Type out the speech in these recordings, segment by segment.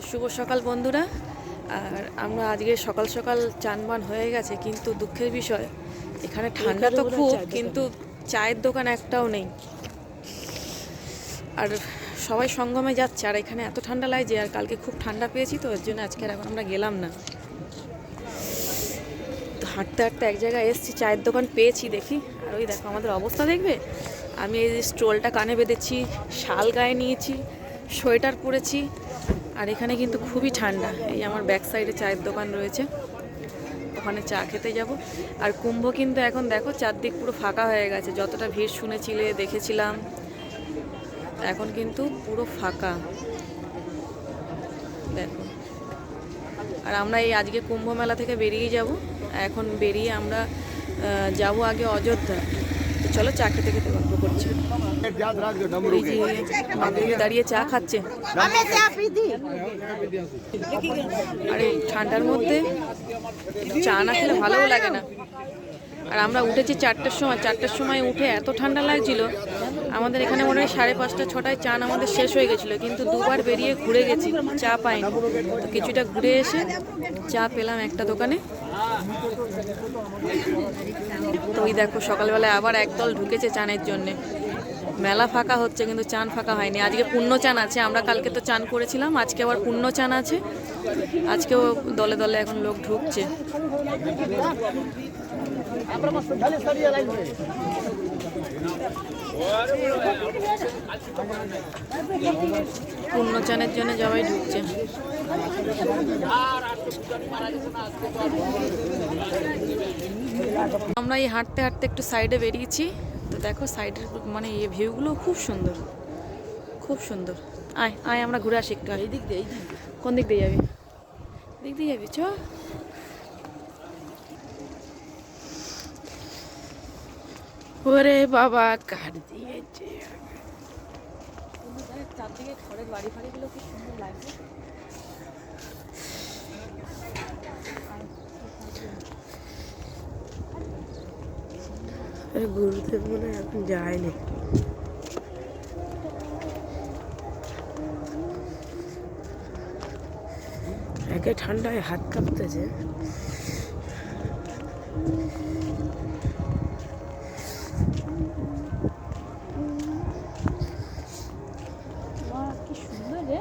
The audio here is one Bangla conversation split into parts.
শুভ সকাল বন্ধুরা। আর আমরা আজকে সকাল সকাল চানবান হয়ে গেছে, কিন্তু দুঃখের বিষয় এখানে ঠান্ডা তো খুব, কিন্তু চায়ের দোকান একটাও নেই। আর সবাই সঙ্গমে যাচ্ছে, আর এখানে এত ঠান্ডা লাগছে। আর কালকে খুব ঠান্ডা পেয়েছি, তো এর জন্য আজকে আর এখন আমরা গেলাম না। তো হাঁটতে হাঁটতে এক জায়গায় এসেছি, চায়ের দোকান পেয়েছি, দেখি। আর ওই দেখো আমাদের অবস্থা দেখবে। আমি এই স্টোলটা কানে বেঁধেছি, শাল গায়ে নিয়েছি, সোয়েটার পরেছি। আর এখানে কিন্তু খুবই ঠান্ডা। এই আমার ব্যাক সাইডে চায়ের দোকান রয়েছে, ওখানে চা খেতে যাব। আর কুম্ভ কিন্তু এখন দেখো চারদিক পুরো ফাঁকা হয়ে গেছে। যতটা ভিড় শুনেছিলে, দেখেছিলাম, এখন কিন্তু পুরো ফাঁকা দেখো। আর আমরা এই আজকে কুম্ভ মেলা থেকে বেরিয়ে যাব। এখন বেরিয়ে আমরা যাব আগে অযোধ্যা। তো চলো চা খেতে খেতে গল্প করছি। দাঁড়িয়ে চা খাচ্ছে। আর এই ঠান্ডার মধ্যে চা না খেলে ভালোও লাগে না। আর আমরা উঠেছি 4টার সময়। 4টার সময় উঠে এত ঠান্ডা লাগছিল, আমাদের এখানে মনে হয় 5:30 6টায় চান আমাদের শেষ হয়ে গেছিলো। কিন্তু দুবার বেরিয়ে ঘুরে গেছি, চা পাইনি। তো কিছুটা ঘুরে এসে চা পেলাম একটা দোকানে। তো ওই দেখো সকালবেলায় আবার একদল ঢুকেছে চানের জন্যে। মেলা ফাঁকা হচ্ছে, কিন্তু চান ফাঁকা হয়নি। আজকে পূর্ণ চান আছে, আমরা কালকে তো চান করেছিলাম, আজকে আবার পূর্ণ চান আছে। আজকেও দলে দলে এখন লোক ঢুকছে। পূর্ণ চানের জন্য সবাই ঢুকছে। আমরা এই হাঁটতে হাঁটতে একটু সাইডে বেরিয়েছি। তো দেখো সাইডের মানে এই ভিউগুলো খুব সুন্দর, খুব সুন্দর। আয় আয় আমরা ঘুরে আসি একটু। এই দিক দিয়ে, কোন দিক দিয়ে যাবি? দিক দিয়ে যাবি, চ। ওরে বাবা, কাট দিয়েছে। চারদিকে খড়ের বাড়ি ফাড়িগুলো খুব সুন্দর লাগছে। গুরুদেব মনে হয় এখন যায়নি। একে ঠান্ডায় হাত কাঁপতেছে। কি সুন্দর রে।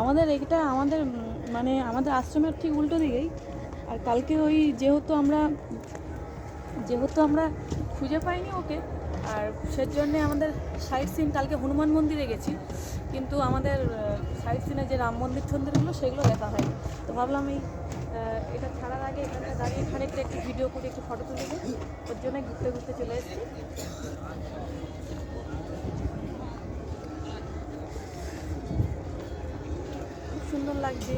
আমাদের এটা আমাদের মানে আমাদের আশ্রমের ঠিক উল্টো দিকেই। আর কালকে ওই যেহেতু আমরা খুঁজে পাইনি ওকে, আর সেজন্যে আমাদের সাইড সিন কালকে হনুমান মন্দিরে গেছি, কিন্তু আমাদের সাইড সিনে যে রাম মন্দির ঠন্দিরগুলো সেগুলো দেখা হয়নি। তো ভাবলাম এই এটা ছাড়ার আগে এখানে দাঁড়িয়ে খানিকটা একটু ভিডিও করে একটু ফটো তুলে দিই, ওর জন্য ঘুরতে ঘুরতে চলে এসেছি। খুব সুন্দর লাগছে।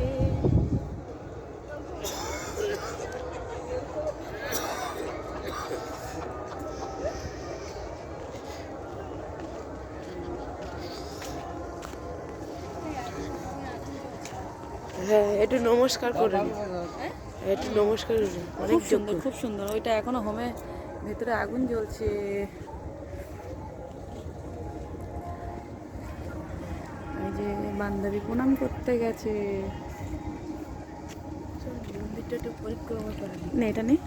হ্যাঁ, একটু নমস্কার করে নি। একটু নমস্কার করে নি। খুব সুন্দর, খুব সুন্দর। ওইটা এখনো হোমে ভেতরে আগুন জ্বলছে। এই যে বান্ধবী প্রণাম করতে গেছে। মন্দিরটা একটু পরিক্রমা করে নি। না এটা নেই।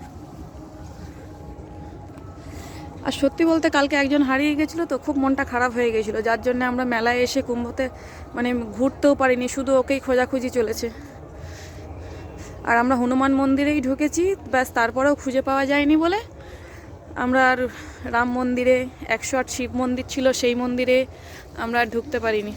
আর সত্যি বলতে কালকে একজন হারিয়ে গেছিলো, তো খুব মনটা খারাপ হয়ে গেছিলো, যার জন্য আমরা মেলায় এসে কুম্ভতে মানে ঘুরতেও পারিনি, শুধু ওকেই খোঁজাখুঁজি চলেছে। আর আমরা হনুমান মন্দিরেই ঢুকেছি ব্যাস, তারপরেও খুঁজে পাওয়া যায়নি বলে আমরা আর রাম মন্দিরে, 108 শিব মন্দির ছিল সেই মন্দিরে আমরা আর ঢুকতে পারিনি।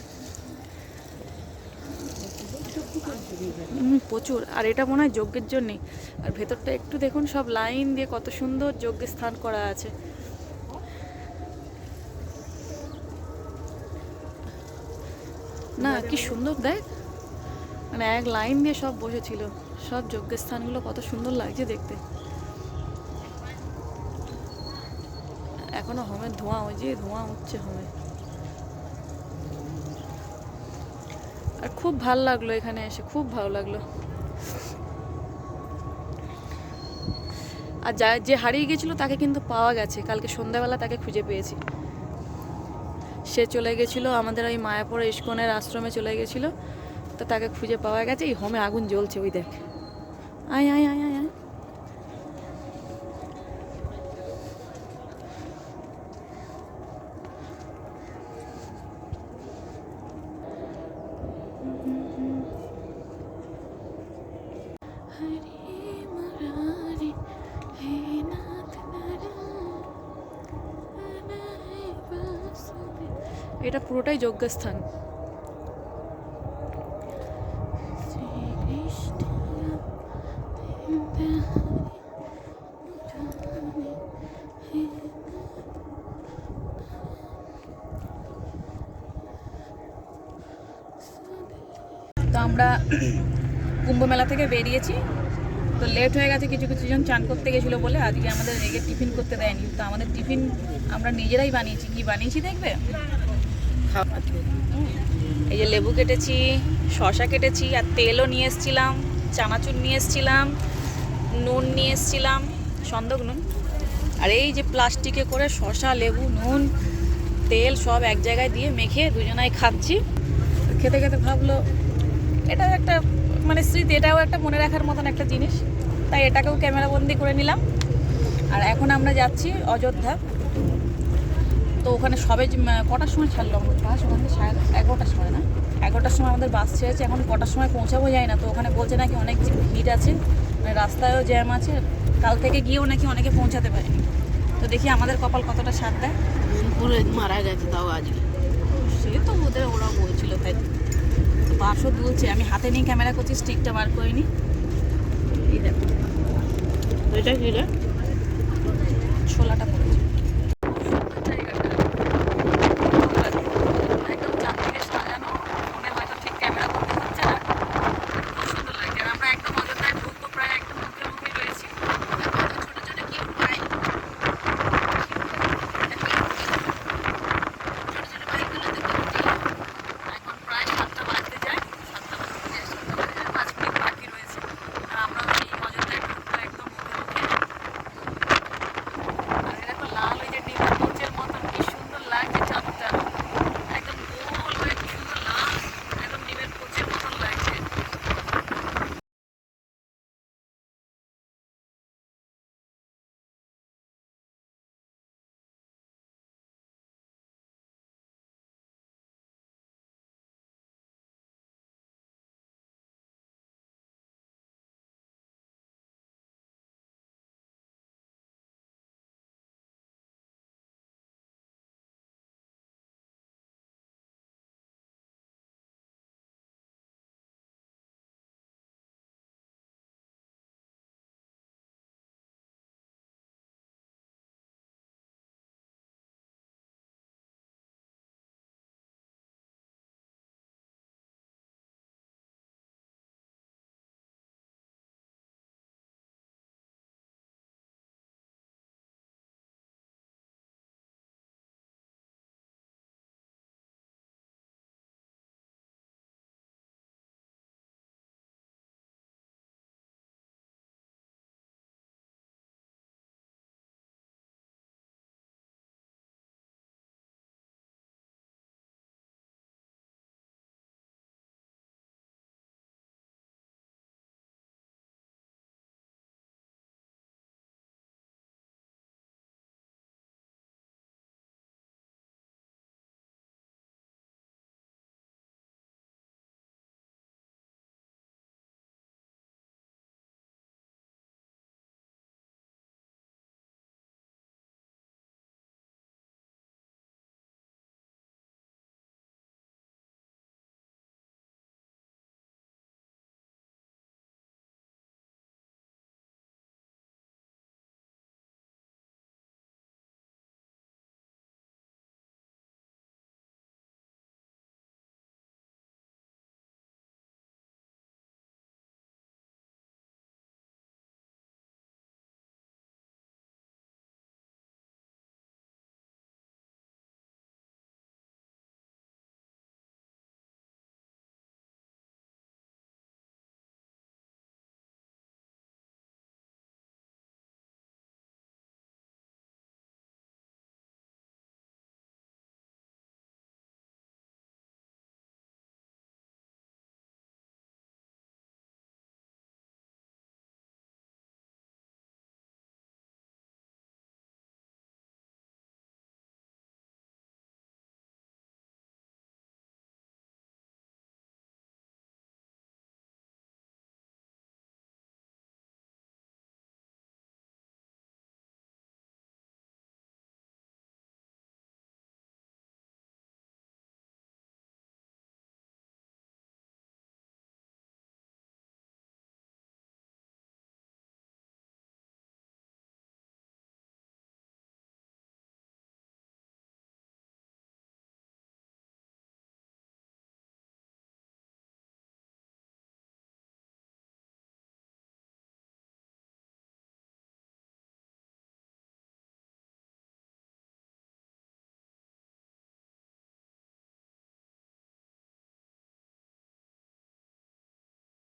প্রচুর। আর এটা মনে হয় যজ্ঞের জন্যেই। আর ভেতরটা একটু দেখুন, সব লাইন দিয়ে কত সুন্দর যজ্ঞের স্থান করা আছে। না কি সুন্দর দেখ, মানে এক লাইন দিয়ে সব বসেছিল, সব যজ্ঞের স্থানগুলো কত সুন্দর লাগছে দেখতে। এখনো হোমের ধোঁয়া, ওই যে ধোঁয়া উঠছে হোমে। আর খুব ভালো লাগলো এখানে এসে, খুব ভালো লাগলো। আর যে হারিয়ে গেছিলো তাকে কিন্তু পাওয়া গেছে, কালকে সন্ধ্যাবেলা তাকে খুঁজে পেয়েছি। সে চলে গেছিলো আমাদের ওই মায়াপুর ইস্কনের আশ্রমে চলে গেছিলো। তো তাকে খুঁজে পাওয়া গেছে, এই হোমে আগুন জ্বলছে, ওই দেখ। আয় আয় আয় আয় আয়। এটা পুরোটাই যজ্ঞস্থান। তো আমরা কুম্ভ মেলা থেকে বেরিয়েছি, তো লেট হয়ে গেছে, কিছু কিছু জন চান করতে গেছিলো বলে আজকে আমাদের রেগে টিফিন করতে দেয়নি। তো আমাদের টিফিন আমরা নিজেরাই বানিয়েছি। কি বানিয়েছি দেখবে? এই যে লেবু কেটেছি, শসা কেটেছি, আর তেলও নিয়ে এসেছিলাম, চানাচুর নিয়ে এসেছিলাম, নুন নিয়ে এসেছিলাম, সন্দক নুন। আর এই যে প্লাস্টিকে করে শসা, লেবু, নুন, তেল সব এক জায়গায় দিয়ে মেখে দুজনাই খাচ্ছি। খেতে খেতে ভাবলো এটাও একটা মানে স্মৃতি, এটাও একটা মনে রাখার মতন একটা জিনিস, তাই এটাকেও ক্যামেরাবন্দি করে নিলাম। আর এখন আমরা যাচ্ছি অযোধ্যা। তো ওখানে সবে কটার সময় ছাড়লো আমাদের বাস? ওখান থেকে 11টার সময়, না 11টার সময় আমাদের বাস ছেড়েছে। এখন কটার সময় পৌঁছাবো যায় না। তো ওখানে বলছে নাকি অনেক ভিড় আছে, মানে রাস্তায়ও জ্যাম আছে, কাল থেকে গিয়েও নাকি অনেকে পৌঁছাতে পারেনি। তো দেখি আমাদের কপাল কতটা সাথ দেয়। পুরো মারা গেছে তাও আজকে। সে তো ওরা বলছিল, তাই বাসও দুলছে। আমি হাতে নিয়ে ক্যামেরা করছি, স্টিকটা বার করিনি। এই দেখো এটা কি রে? ছোলাটা